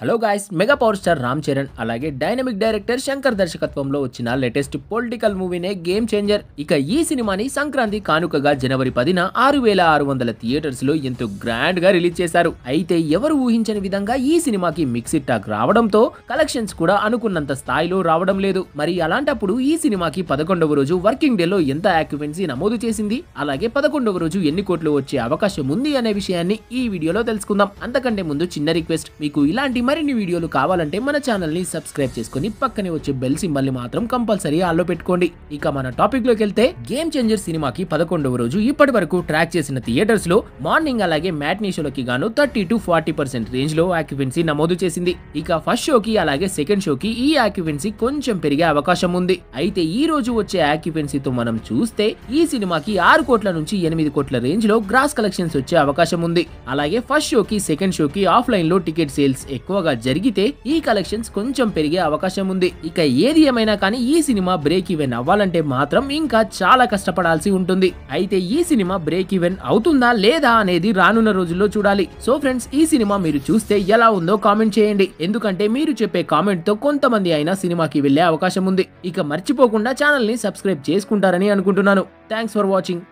Hello guys, mega power star Ram Charan అలాగే dynamic director Shankar దర్శకత్వంలో వచ్చిన లేటెస్ట్ పొలిటికల్ మూవీనే గేమ్ చేంజర్. ఇక ఈ సినిమాని సంక్రాంతి కానుకగా జనవరి 10న 6,600 థియేటర్స్ లో ఎంతో గ్రాండ్ గా రిలీజ్ చేశారు. అయితే ఎవరు ఊహించని విధంగా ఈ సినిమాకి మిక్స్డ్ టాక్ రావడంతో కలెక్షన్స్ కూడా అనుకున్నంత స్థాయిలో రావడం లేదు. మరి అలాంటప్పుడు ఈ సినిమాకి 11వ రోజు వర్కింగ్ డే లో ఎంత ఆక్యుపెన్సీ నమోదు చేసింది, అలాగే 11వ రోజు ఎన్ని కోట్లు వచ్చే అవకాశం ఉంది అనే విషయాన్ని ఈ వీడియోలో తెలుసుకుందాం. అంతకంటే ముందు చిన్న రిక్వెస్ట్, మీకు ఇలాంటి మరిన్ని వీడియోలు కావాలంటే మన ఛానల్ ని సబ్స్క్రైబ్ చేసుకుని పక్కనే వచ్చే బెల్ సింబల్ ని మాత్రం కంపల్సరీ ఆల్లో పెట్టుకోండి. ఇక మన టాపిక్ లోకి వెళ్తే, గేమ్ చేంజర్ సినిమాకి 11వ రోజు ఇప్పటి వరకు ట్రాక్ చేసిన థియేటర్స్ లో మార్నింగ్ అలాగే మ్యాట్నీ షోలకి గాను 30 to 40% రేంజ్ లో ఆక్యుపెన్సీ నమోదు చేసింది. ఇక ఫస్ట్ షోకి అలాగే సెకండ్ షోకి ఈ ఆక్యుపెన్సీ కొంచెం పెరిగే అవకాశం ఉంది. అయితే ఈ రోజు వచ్చే ఆక్యుపెన్సీతో మనం చూస్తే ఈ సినిమాకి 6 కోట్ల నుంచి 8 కోట్ల రేంజ్ లో గ్రాస్ కలెక్షన్స్ వచ్చే అవకాశం ఉంది. అలాగే ఫస్ట్ షోకి సెకండ్ షోకి ఆఫ్లైన్ లో టికెట్ సేల్స్ ఎక్కువగా జరిగితే ఈ కలెక్షన్స్ కొంచెం పెరిగే అవకాశం ఉంది. ఇక ఏది ఏమైనా కానీ ఈ సినిమా బ్రేక్ ఈవెన్ అవ్వాలంటే మాత్రం ఇంకా చాలా కష్టపడాల్సి ఉంటుంది. అయితే ఈ సినిమా బ్రేక్ ఈవెన్ అవుతుందా లేదా అనేది రానున్న రోజుల్లో చూడాలి. సో ఫ్రెండ్స్, ఈ సినిమా మీరు చూస్తే ఎలా ఉందో కామెంట్ చేయండి. ఎందుకంటే మీరు చెప్పే కామెంట్ తో కొంతమంది అయినా సినిమాకి వెళ్లే అవకాశం ఉంది. ఇక మర్చిపోకుండా ఛానల్ ని సబ్స్క్రైబ్ చేసుకుంటారని అనుకుంటున్నాను. Thanks for watching.